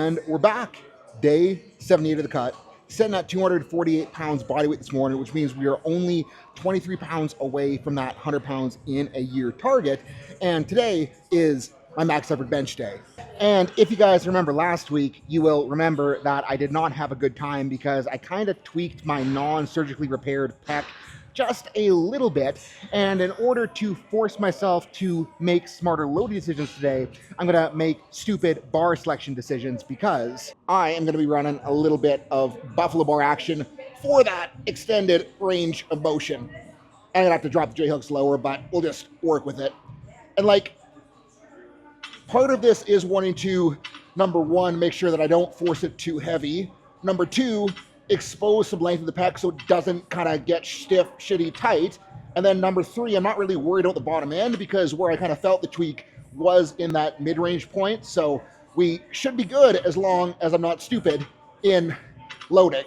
And we're back. Day 78 of the cut. Sitting at 248 pounds body weight this morning, which means we are only 23 pounds away from that 100 pounds in a year target. And today is my max effort bench day. And if you guys remember last week, you will remember that I did not have a good time because I kind of tweaked my non-surgically repaired pec just a little bit. And in order to force myself to make smarter loading decisions today, I'm gonna make stupid bar selection decisions because I am gonna be running a little bit of buffalo bar action for that extended range of motion. I'm gonna have to drop the J hooks lower, but we'll just work with it. And like, part of this is wanting to, number one, make sure that I don't force it too heavy. Number two, expose some length of the pec so it doesn't kind of get stiff, shitty tight. And then number three, I'm not really worried about the bottom end because where I kind of felt the tweak was in that mid-range point. So we should be good as long as I'm not stupid in loading.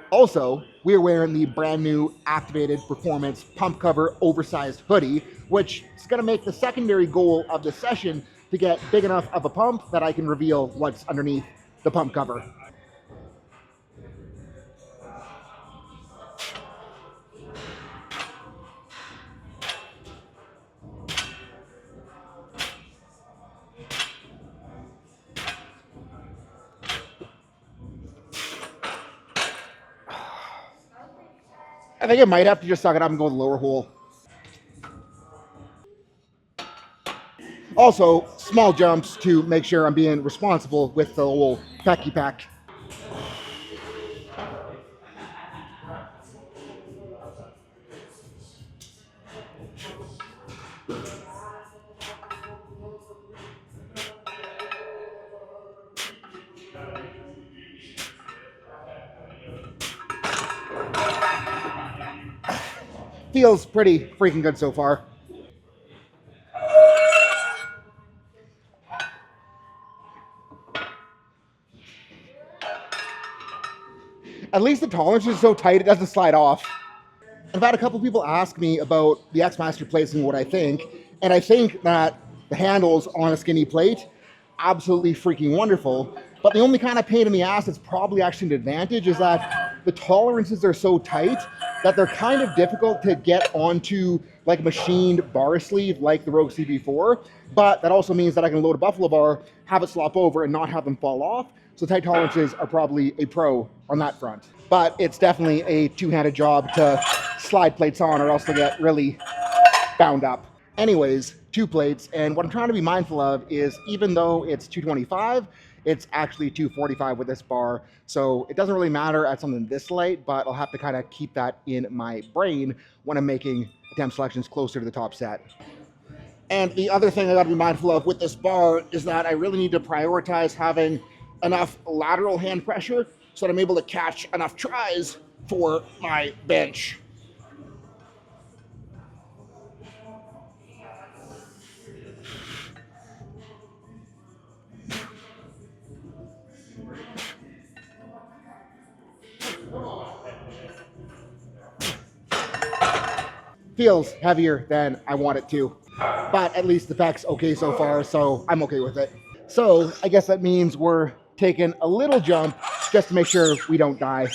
Also, we are wearing the brand new Activated Performance Pump Cover Oversized Hoodie, which is going to make the secondary goal of the session to get big enough of a pump that I can reveal what's underneath the pump cover. I think I might have to just suck it up and go with the lower hole. Also, small jumps to make sure I'm being responsible with the whole pecky pack. Feels pretty freaking good so far. At least the tolerance is so tight it doesn't slide off. I've had a couple people ask me about the X-Master plates and what I think, and I think that the handles on a skinny plate, absolutely freaking wonderful. But the only kind of pain in the ass that's probably actually an advantage is that the tolerances are so tight that they're kind of difficult to get onto like a machined bar sleeve like the Rogue CB4, but that also means that I can load a buffalo bar, have it slop over and not have them fall off. So tight tolerances are probably a pro on that front. But it's definitely a two-handed job to slide plates on or else they'll get really bound up. Anyways, 2 plates, and what I'm trying to be mindful of is even though it's 225, it's actually 245 with this bar. So it doesn't really matter at something this light, but I'll have to kind of keep that in my brain when I'm making attempt selections closer to the top set. And the other thing I gotta be mindful of with this bar is that I really need to prioritize having enough lateral hand pressure so that I'm able to catch enough tries for my bench. Feels heavier than I want it to, but at least the pec's okay so far, so I'm okay with it. So I guess that means we're taking a little jump just to make sure we don't die.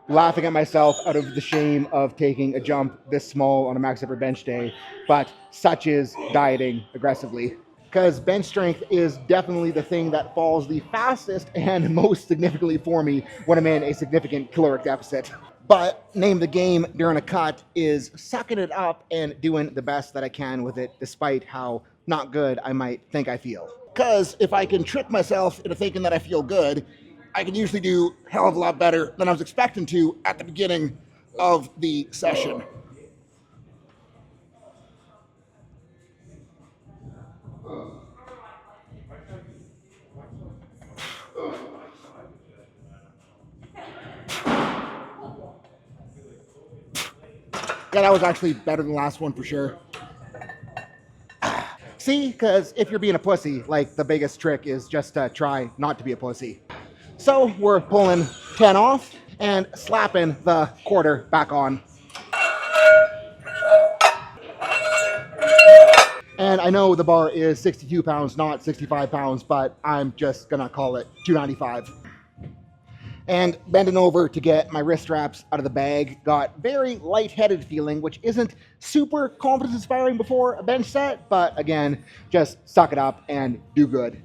Laughing at myself out of the shame of taking a jump this small on a max effort bench day, but such is dieting aggressively. Because bench strength is definitely the thing that falls the fastest and most significantly for me when I'm in a significant caloric deficit. But name the game during a cut is sucking it up and doing the best that I can with it, despite how not good I might think I feel. Because if I can trick myself into thinking that I feel good, I can usually do a hell of a lot better than I was expecting to at the beginning of the session. Yeah, that was actually better than the last one for sure. See, because if you're being a pussy, like the biggest trick is just to try not to be a pussy. So we're pulling 10 off and slapping the quarter back on. And And I know the bar is 62 pounds, not 65 pounds, but I'm just gonna call it 295. And bending over to get my wrist straps out of the bag, got very lightheaded feeling, which isn't super confidence inspiring before a bench set, but again, just suck it up and do good.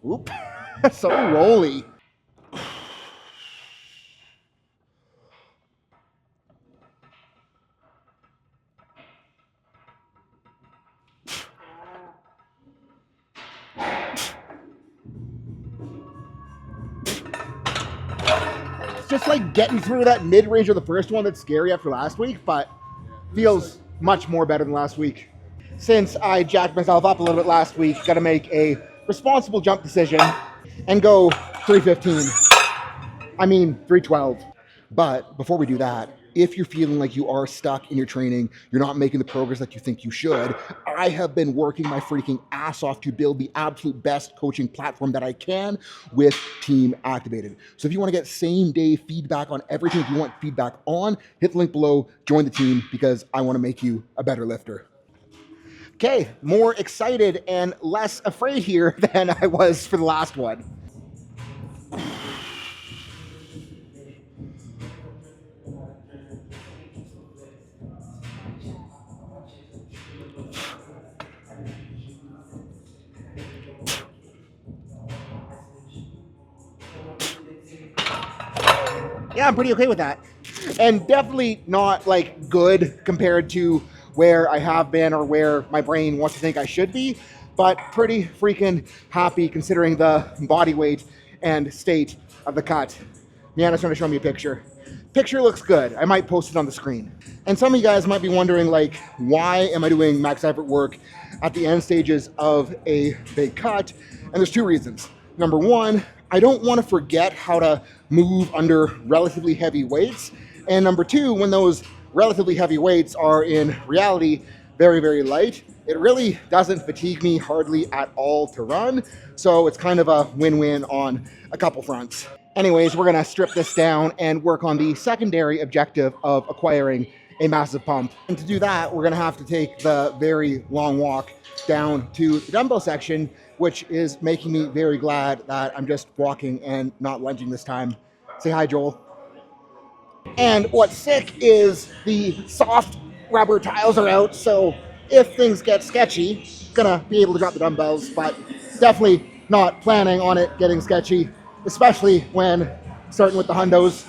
Oop, so rolly. Just like getting through that mid-range of the first one that's scary after last week, but feels much more better than last week. Since I jacked myself up a little bit last week, got to make a responsible jump decision and go 315. I mean 312. But before we do that, if you're feeling like you are stuck in your training, you're not making the progress that you think you should, I have been working my freaking ass off to build the absolute best coaching platform that I can with Team Activated. So if you want to get same day feedback on everything you want feedback on, hit the link below, join the team, because I want to make you a better lifter. Okay, more excited and less afraid here than I was for the last one. Yeah, I'm pretty okay with that. And definitely not like good compared to where I have been or where my brain wants to think I should be, but pretty freaking happy considering the body weight and state of the cut. Miana's trying to show me a picture. Picture looks good. I might post it on the screen. And some of you guys might be wondering, like, why am I doing max effort work at the end stages of a big cut? And there's two reasons. Number one, I don't want to forget how to move under relatively heavy weights. And number two, when those relatively heavy weights are in reality very, very light, it really doesn't fatigue me hardly at all to run. So it's kind of a win-win on a couple fronts. Anyways, we're gonna strip this down and work on the secondary objective of acquiring a massive pump. And to do that, we're gonna have to take the very long walk down to the dumbbell section, which is making me very glad that I'm just walking and not lunging this time. Say hi, Joel. And what's sick is the soft rubber tiles are out, so if things get sketchy, gonna be able to drop the dumbbells, but definitely not planning on it getting sketchy, especially when starting with the hundos.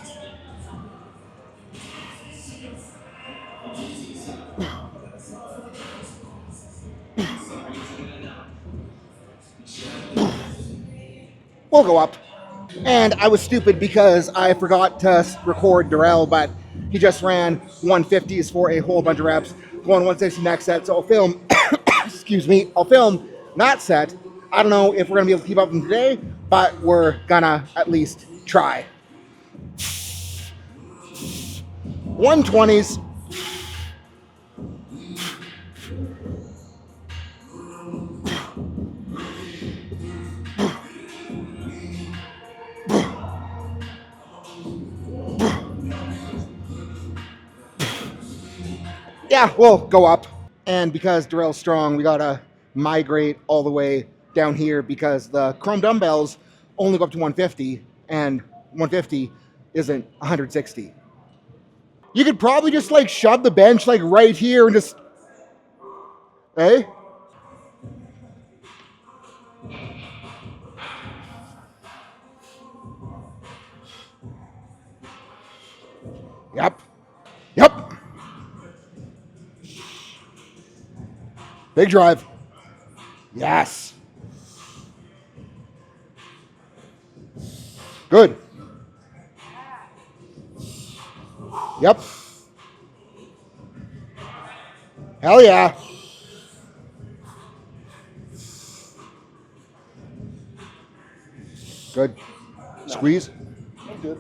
We'll go up. And I was stupid because I forgot to record Darrell, but he just ran 150s for a whole bunch of reps, going 160 next set. So I'll film, excuse me, I'll film that set. I don't know if we're gonna be able to keep up with them today, but we're gonna at least try. 120s. Yeah, we'll go up. And because Darrell's strong, we gotta migrate all the way down here because the chrome dumbbells only go up to 150, and 150 isn't 160. You could probably just like shove the bench like right here and just, hey? Yep. Yep. Big drive. Yes. Good. Yep. Hell yeah. Good. Squeeze. Good.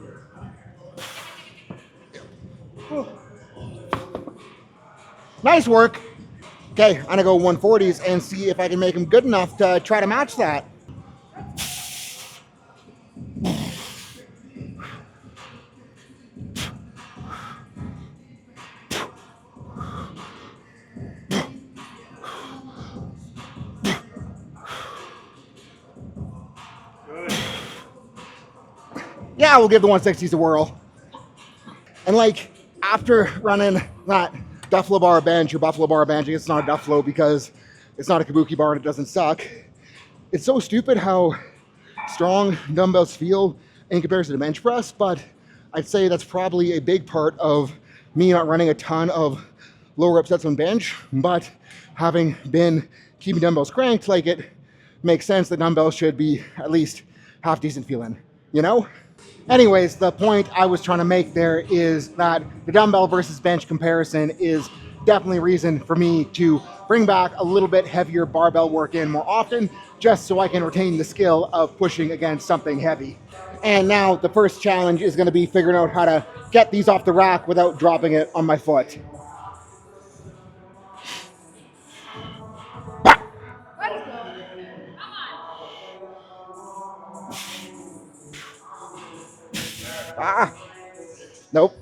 Nice work. Okay, I'm gonna go 140s and see if I can make them good enough to try to match that. Yeah, we'll give the 160s a whirl. And like after running that Duffalo bar bench or Buffalo bar bench, it's not a Duffalo because it's not a Kabuki bar and it doesn't suck. It's so stupid how strong dumbbells feel in comparison to bench press, but I'd say that's probably a big part of me not running a ton of lower rep sets on bench, but having been keeping dumbbells cranked, like it makes sense that dumbbells should be at least half decent feeling, you know? Anyways, the point I was trying to make there is that the dumbbell versus bench comparison is definitely a reason for me to bring back a little bit heavier barbell work in more often, just so I can retain the skill of pushing against something heavy. And now the first challenge is going to be figuring out how to get these off the rack without dropping it on my foot. Ah, nope.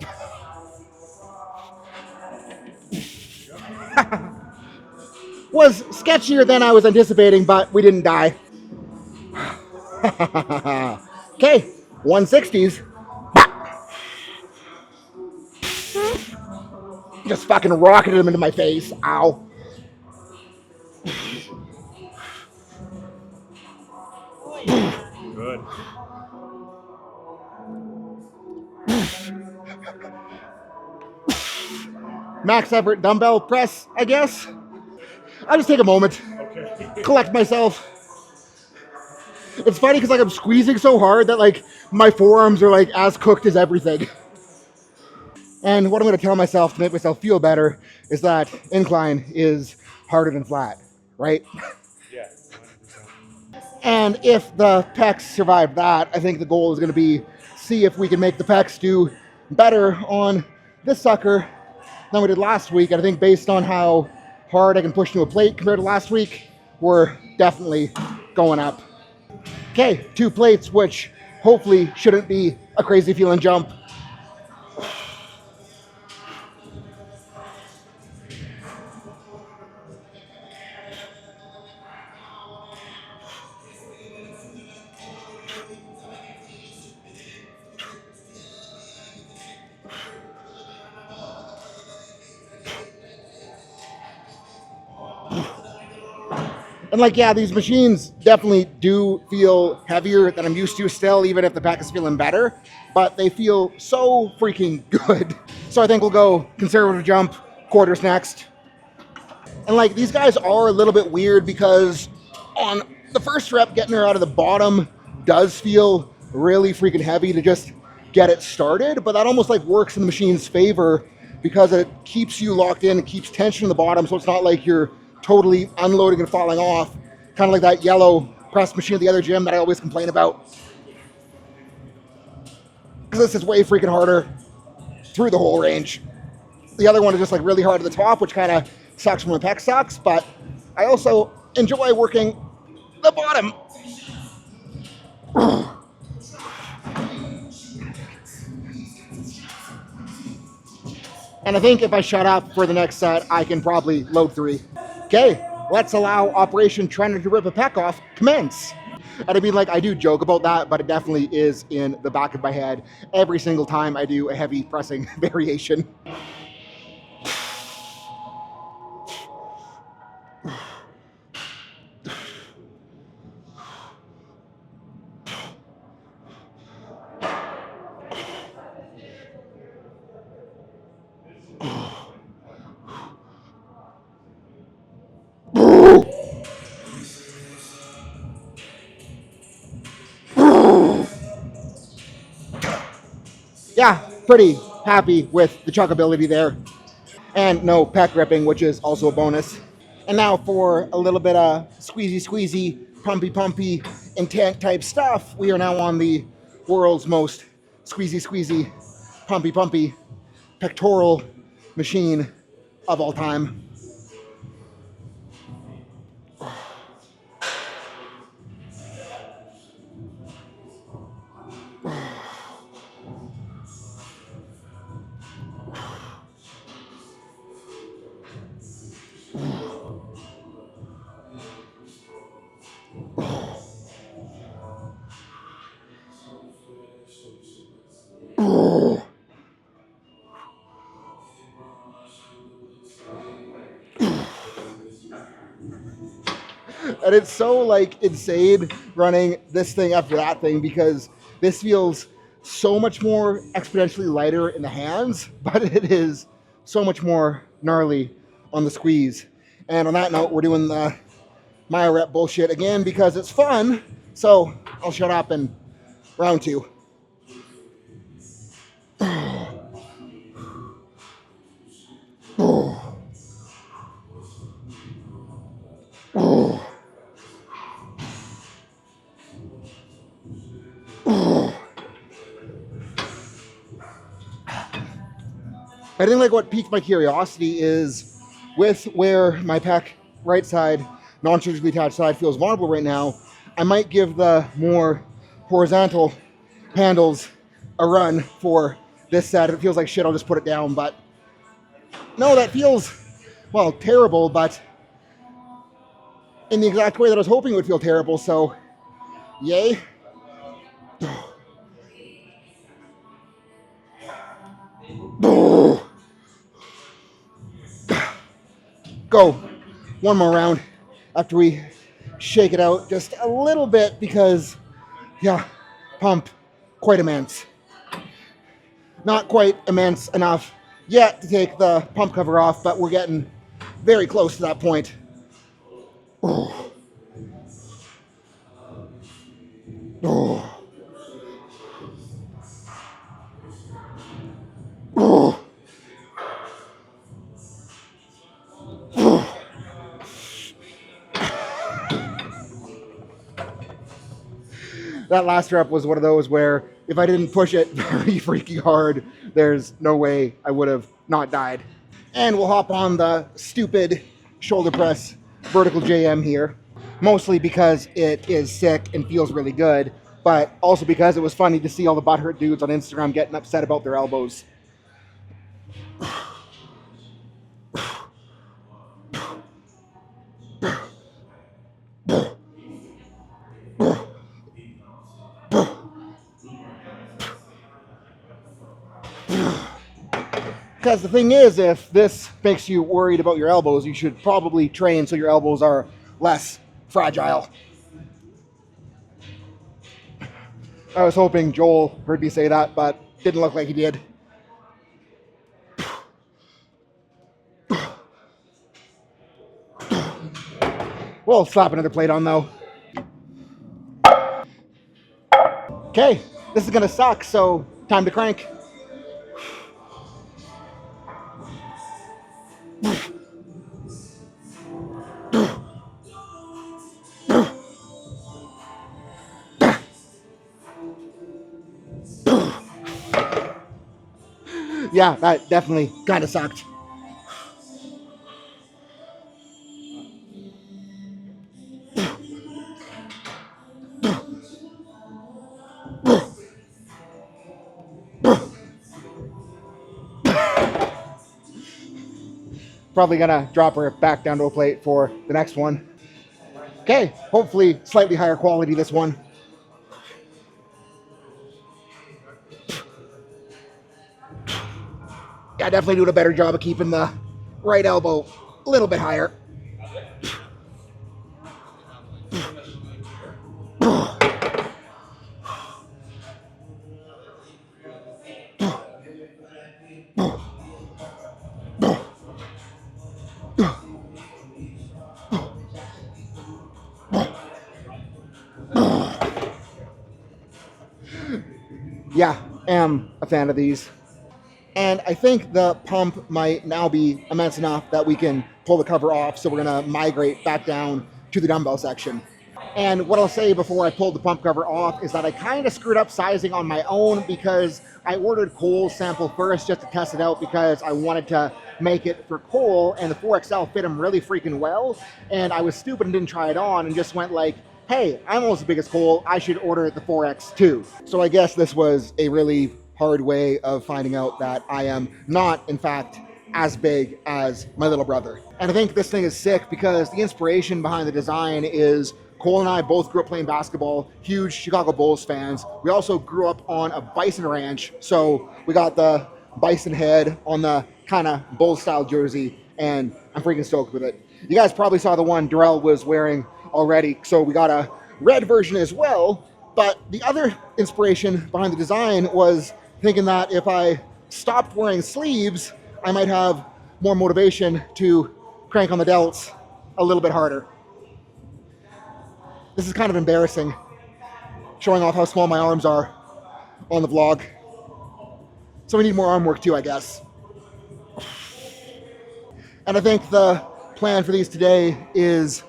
Was sketchier than I was anticipating, but we didn't die. Okay, 160s. Just fucking rocketed them into my face. Ow. Good. Max effort dumbbell press, I guess. I just take a moment, Okay. collect myself. It's funny because like I'm squeezing so hard that like my forearms are like as cooked as everything. And what I'm going to tell myself to make myself feel better is that incline is harder than flat, right? Yeah, 100%. And if the pecs survive that, I think the goal is going to be see if we can make the pecs do better on this sucker than we did last week. And I think based on how hard I can push to a plate compared to last week, we're definitely going up. Okay, 2 plates, which hopefully shouldn't be a crazy feeling jump. And like, yeah, these machines definitely do feel heavier than I'm used to still, even if the pack is feeling better, but they feel so freaking good. So I think we'll go conservative jump, quarters next. And like, these guys are a little bit weird because on the first rep, getting her out of the bottom does feel really freaking heavy to just get it started, but that almost like works in the machine's favor because it keeps you locked in, it keeps tension in the bottom, so it's not like you're totally unloading and falling off, kind of like that yellow press machine at the other gym that I always complain about. Because this is way freaking harder through the whole range. The other one is just like really hard at the top, which kind of sucks when the pec sucks, but I also enjoy working the bottom. And I think if I shut up for the next set, I can probably load 3. Okay, let's allow Operation Trying to Rip a Pec Off commence. And I mean, like, I do joke about that, but it definitely is in the back of my head every single time I do a heavy pressing variation. Yeah, pretty happy with the chuckability there. And no pec ripping, which is also a bonus. And now for a little bit of squeezy, pumpy, intent type stuff, we are now on the world's most squeezy, pumpy, pectoral machine of all time. And it's so like insane running this thing after that thing because this feels so much more exponentially lighter in the hands, but it is so much more gnarly on the squeeze. And on that note, we're doing the myo rep bullshit again because it's fun. So I'll shut up and round two. I think like what piqued my curiosity is with where my pec right side, non-surgically attached side feels vulnerable right now, I might give the more horizontal handles a run for this set. If it feels like shit, I'll just put it down. But no, that feels, well, terrible, but in the exact way that I was hoping it would feel terrible. So, yay. Go. One more round after we shake it out just a little bit because, yeah, pump quite immense. Not quite immense enough yet to take the pump cover off, but we're getting very close to that point. Oh. Oh. Oh. That last rep was one of those where if I didn't push it very freaking hard, there's no way I would have not died. And we'll hop on the stupid shoulder press vertical JM here, mostly because it is sick and feels really good, but also because it was funny to see all the butthurt dudes on Instagram getting upset about their elbows. Because the thing is, if this makes you worried about your elbows, you should probably train so your elbows are less fragile. I was hoping Joel heard me say that, but didn't look like he did. We'll slap another plate on though. Okay, this is gonna suck, so time to crank. Yeah, that definitely kind of sucked. Probably gonna drop her back down to a plate for the next one. Okay, hopefully slightly higher quality this one. Yeah, definitely doing a better job of keeping the right elbow a little bit higher. Yeah, am a fan of these. And I think the pump might now be immense enough that we can pull the cover off, so we're gonna migrate back down to the dumbbell section. And what I'll say before I pulled the pump cover off is that I kind of screwed up sizing on my own because I ordered Cole's sample first just to test it out because I wanted to make it for Cole, and the 4XL fit him really freaking well. And I was stupid and didn't try it on and just went like, hey, I'm almost as big as Cole, I should order the 4X too. So I guess this was a really hard way of finding out that I am not, in fact, as big as my little brother. And I think this thing is sick because the inspiration behind the design is Cole and I both grew up playing basketball, huge Chicago Bulls fans. We also grew up on a bison ranch, so we got the bison head on the kind of Bulls style jersey, and I'm freaking stoked with it. You guys probably saw the one Darrell was wearing already. So we got a red version as well. But the other inspiration behind the design was thinking that if I stopped wearing sleeves, I might have more motivation to crank on the delts a little bit harder. This is kind of embarrassing, showing off how small my arms are on the vlog. So we need more arm work too, I guess. And I think the plan for these today is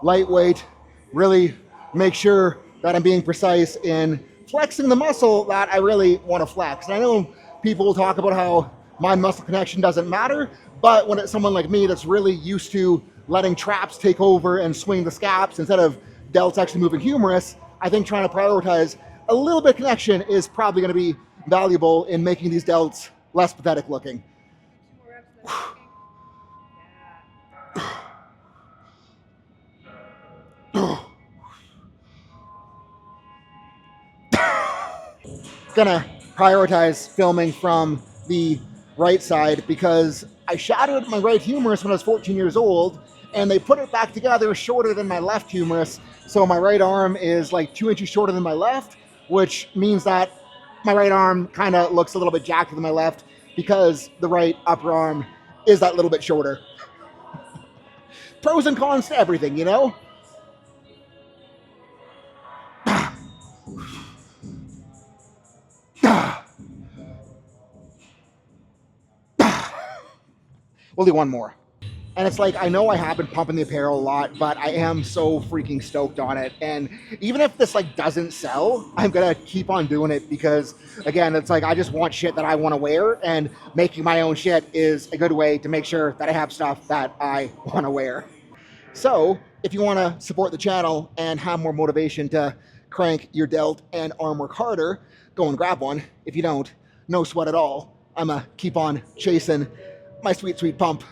lightweight, really make sure that I'm being precise in flexing the muscle that I really want to flex. And I know people will talk about how mind muscle connection doesn't matter, but when it's someone like me that's really used to letting traps take over and swing the scaps instead of delts actually moving humerus, I think trying to prioritize a little bit of connection is probably going to be valuable in making these delts less pathetic looking. Gonna prioritize filming from the right side because I shattered my right humerus when I was 14 years old, and they put it back together shorter than my left humerus. So my right arm is like 2 inches shorter than my left, which means that my right arm kind of looks a little bit jacked than my left because the right upper arm is that little bit shorter. Pros and cons to everything, you know? We'll do one more. And it's like, I know I have been pumping the apparel a lot, but I am so freaking stoked on it. And even if this like doesn't sell, I'm gonna keep on doing it because again, it's like, I just want shit that I want to wear, and making my own shit is a good way to make sure that I have stuff that I want to wear. So if you want to support the channel and have more motivation to crank your delt and arm work harder, go and grab one. If you don't, no sweat at all. I'm gonna keep on chasing my sweet, sweet pump.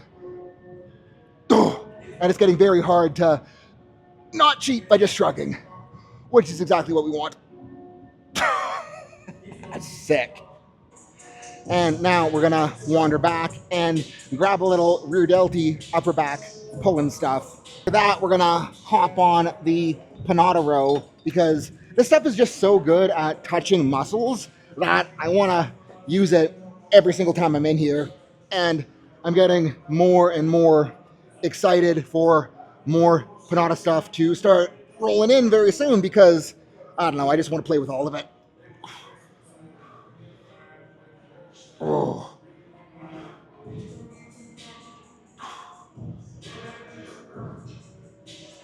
And it's getting very hard to not cheat by just shrugging, which is exactly what we want. That's sick. And now we're gonna wander back and grab a little rear delty, upper back pulling stuff. For that, we're gonna hop on the panada row because this stuff is just so good at touching muscles that I wanna use it every single time I'm in here. And I'm getting more and more excited for more panada stuff to start rolling in very soon because, I don't know, I just want to play with all of it. Oh.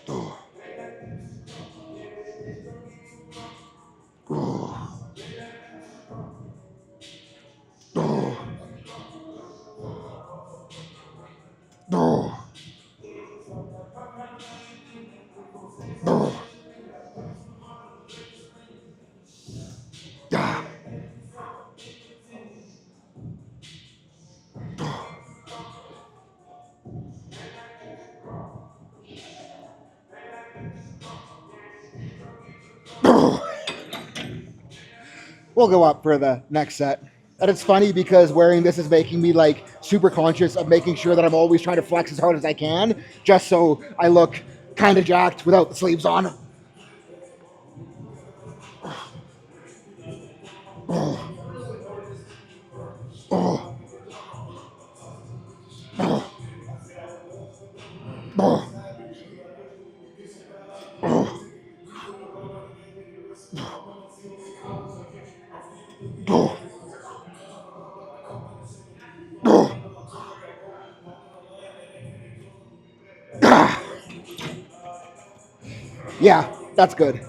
Oh. Oh. Oh. Oh. Oh. Ah. We'll go up for the next set. And it's funny because wearing this is making me like super conscious of making sure that I'm always trying to flex as hard as I can, just so I look kind of jacked without the sleeves on. Oh. Oh. Oh. Oh. Oh. Oh. Oh. Ah. Yeah, that's good.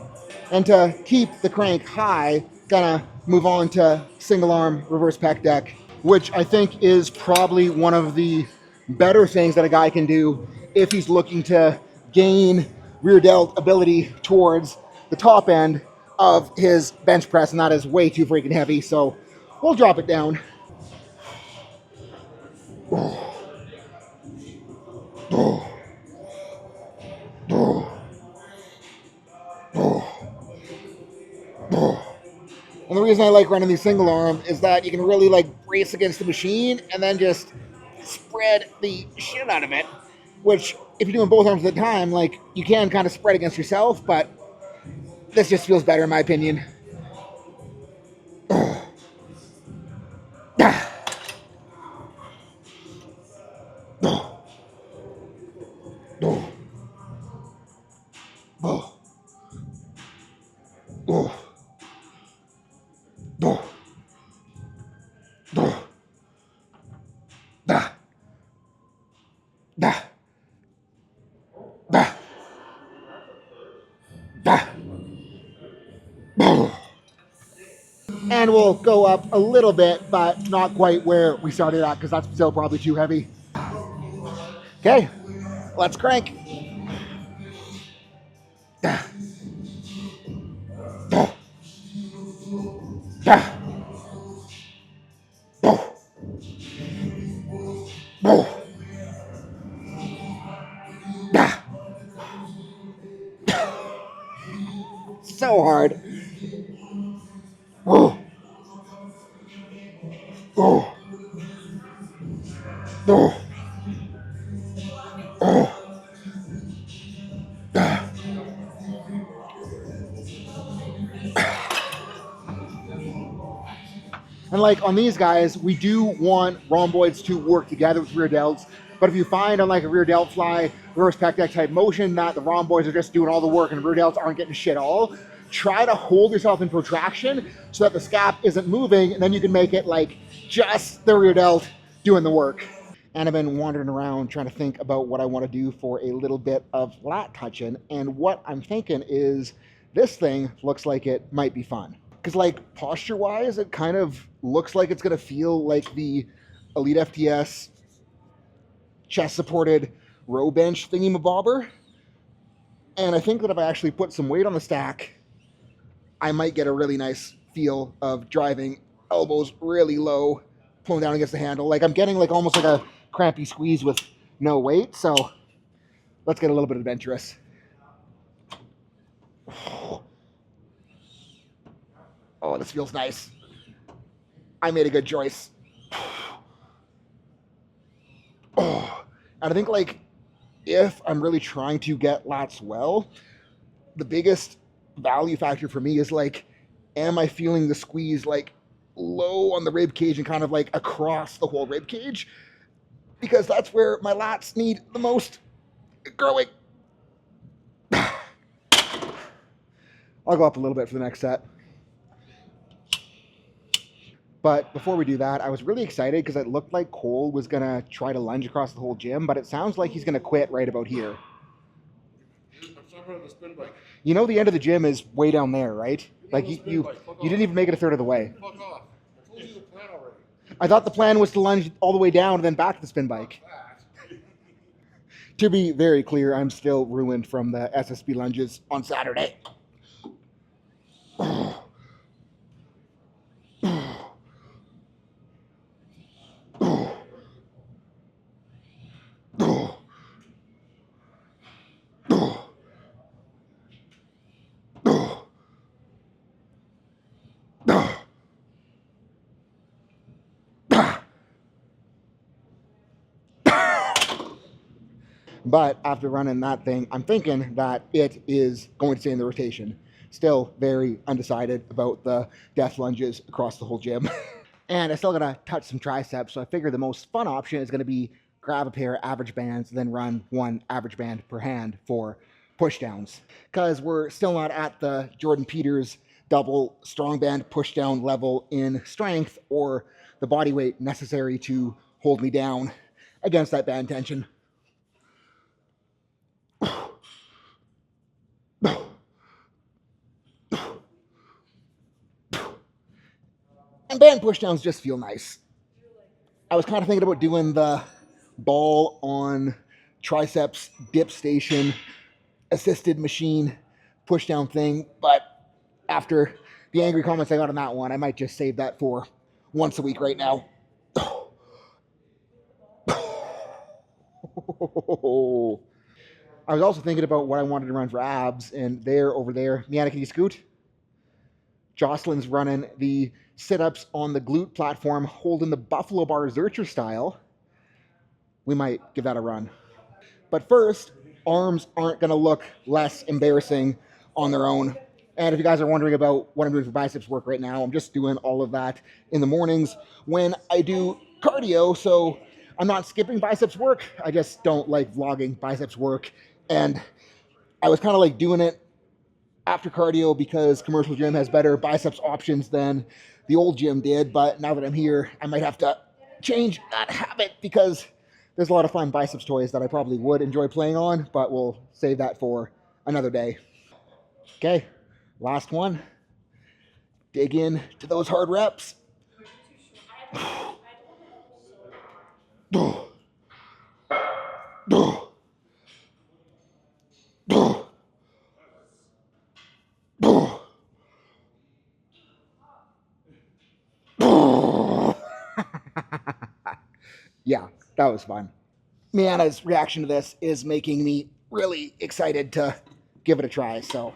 And to keep the crank high, gonna move on to single arm reverse pec deck, which I think is probably one of the better things that a guy can do if he's looking to gain rear delt ability towards the top end of his bench press, and that is way too freaking heavy, so we'll drop it down. Oh. Oh. Oh. Oh. Oh. And the reason I like running these single arm is that you can really like brace against the machine and then just spread the shit out of it, which if you're doing both arms at the time, like you can kind of spread against yourself, but this just feels better in my opinion. And we'll go up a little bit, but not quite where we started at because that's still probably too heavy. Okay, let's crank. So hard. And like on these guys, we do want rhomboids to work together with rear delts. But if you find on like a rear delt fly, reverse pec deck type motion, that the rhomboids are just doing all the work and rear delts aren't getting shit all, try to hold yourself in protraction so that the scap isn't moving, and then you can make it like just the rear delt doing the work. And I've been wandering around trying to think about what I want to do for a little bit of lat touching. And what I'm thinking is this thing looks like it might be fun. Because like posture wise, it kind of looks like it's going to feel like the ELITEFTS chest supported row bench thingy-mabobber. And I think that if I actually put some weight on the stack, I might get a really nice feel of driving elbows really low, pulling down against the handle. Like I'm getting like almost like a crampy squeeze with no weight. So let's get a little bit adventurous. Oh, this feels nice. I made a good choice. Oh, and I think like if I'm really trying to get lats well, the biggest value factor for me is like, am I feeling the squeeze like low on the rib cage and kind of like across the whole rib cage? Because that's where my lats need the most growing. I'll go up a little bit for the next set. But before we do that, I was really excited because it looked like Cole was going to try to lunge across the whole gym, but it sounds like he's going to quit right about here. I'm the spin bike. You know the end of the gym is way down there, right? Like you didn't even make it a third of the way. Fuck off. I told you the plan already. I thought the plan was to lunge all the way down and then back to the spin bike. To be very clear, I'm still ruined from the SSB lunges on Saturday. But after running that thing, I'm thinking that it is going to stay in the rotation. Still very undecided about the death lunges across the whole gym. And I still gotta touch some triceps, so I figure the most fun option is gonna be grab a pair of average bands, then run one average band per hand for pushdowns. Because we're still not at the Jordan Peters double strong band pushdown level in strength or the body weight necessary to hold me down against that band tension. And band pushdowns just feel nice. I was kind of thinking about doing the ball on triceps dip station assisted machine pushdown thing, but after the angry comments I got on that one, I might just save that for once a week right now. I was also thinking about what I wanted to run for abs, and over there, Miana, can you scoot? Jocelyn's running the sit-ups on the glute platform, holding the buffalo bar Zercher style. We might give that a run. But first, arms aren't going to look less embarrassing on their own. And if you guys are wondering about what I'm doing for biceps work right now, I'm just doing all of that in the mornings when I do cardio. So I'm not skipping biceps work. I just don't like vlogging biceps work. And I was kind of like doing it after cardio because commercial gym has better biceps options than the old gym did. But now that I'm here, I might have to change that habit because there's a lot of fun biceps toys that I probably would enjoy playing on, but we'll save that for another day. Okay, last one. Dig in to those hard reps. Yeah, that was fun. Miana's reaction to this is making me really excited to give it a try. So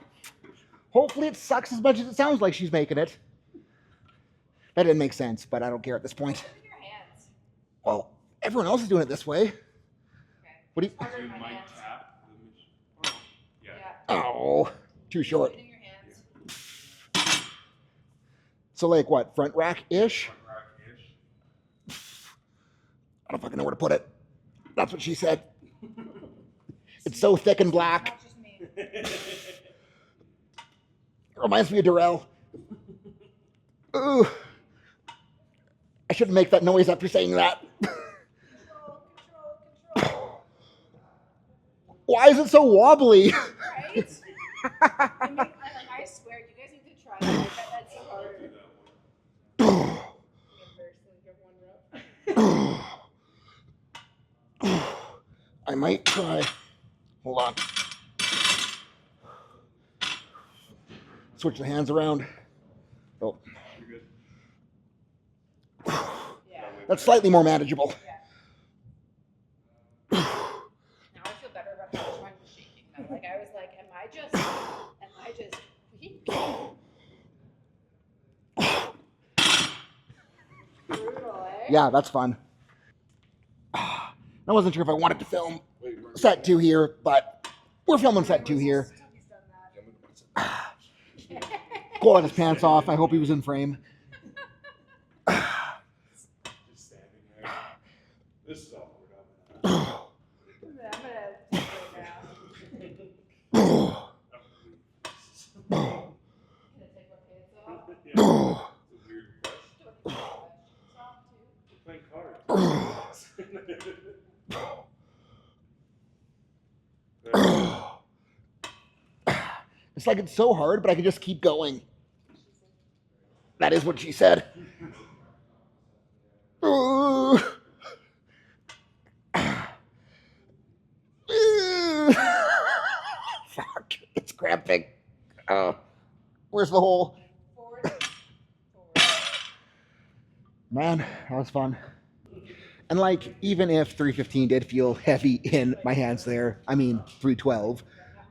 hopefully it sucks as much as it sounds like she's making it. That didn't make sense, but I don't care at this point. Well, everyone else is doing it this way. What do you? Oh, too short. So like what, front rack-ish? I don't fucking know where to put it. That's what she said. It's so thick and black. Reminds me of Darrell. Ooh. I shouldn't make that noise after saying that. Why is it so wobbly? Right? I swear, you guys need to try that. That's harder. I might try. Hold on. Switch the hands around. Oh. That's slightly more manageable. Now I feel better about how much I'm shaking though. Like I was like, am I just brutal, eh? Yeah, that's fun. I wasn't sure if I wanted to film set 2 here, but we're filming set 2 here. Cole had his pants off. I hope he was in frame. Just standing there. This is awkward. I'm gonna take it now. Can I take my pants off? It's a weird question. Soft too. Playing cards. It's like it's so hard, but I can just keep going. That is what she said. Fuck, it's cramping. Where's the hole? Forward. Man, that was fun. And like, even if 315 did feel heavy in my hands there, I mean 312,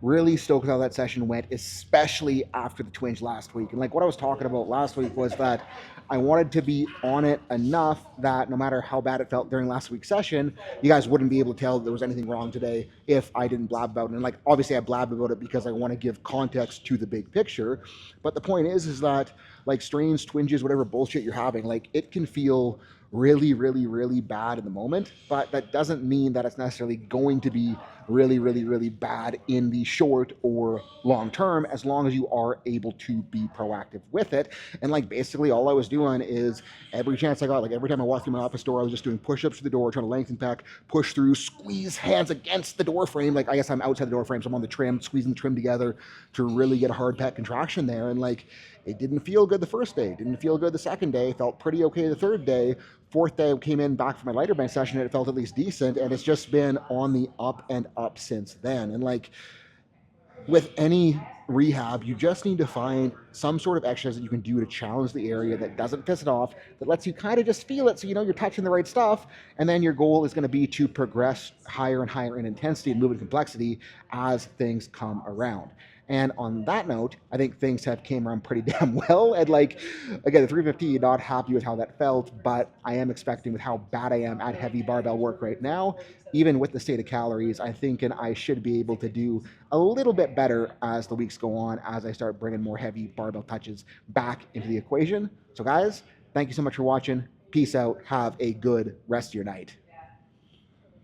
really stoked how that session went, especially after the twinge last week. And like what I was talking about last week was that I wanted to be on it enough that no matter how bad it felt during last week's session, you guys wouldn't be able to tell there was anything wrong today if I didn't blab about it. And like, obviously I blabbed about it because I want to give context to the big picture. But the point is that like strains, twinges, whatever bullshit you're having, like it can feel really, really, really bad in the moment, but that doesn't mean that it's necessarily going to be really, really, really bad in the short or long term, as long as you are able to be proactive with it. And like basically all I was doing is every chance I got, like every time I walked through my office door, I was just doing push-ups to the door, trying to lengthen back, push through, squeeze hands against the door frame. Like I guess I'm outside the door frame, so I'm on the trim, squeezing the trim together to really get a hard pec contraction there. And like, it didn't feel good the first day, didn't feel good the second day, felt pretty okay the third day. Fourth day I came in back for my lighter bench session and it felt at least decent, and it's just been on the up and up since then. And like with any rehab, you just need to find some sort of exercise that you can do to challenge the area that doesn't piss it off, that lets you kind of just feel it so you know you're touching the right stuff, and then your goal is going to be to progress higher and higher in intensity and move in complexity as things come around. And on that note, I think things have came around pretty damn well. And like, again, the 350, not happy with how that felt, but I am expecting with how bad I am at heavy barbell work right now, even with the state of calories, I think and I should be able to do a little bit better as the weeks go on, as I start bringing more heavy barbell touches back into the equation. So guys, thank you so much for watching. Peace out. Have a good rest of your night.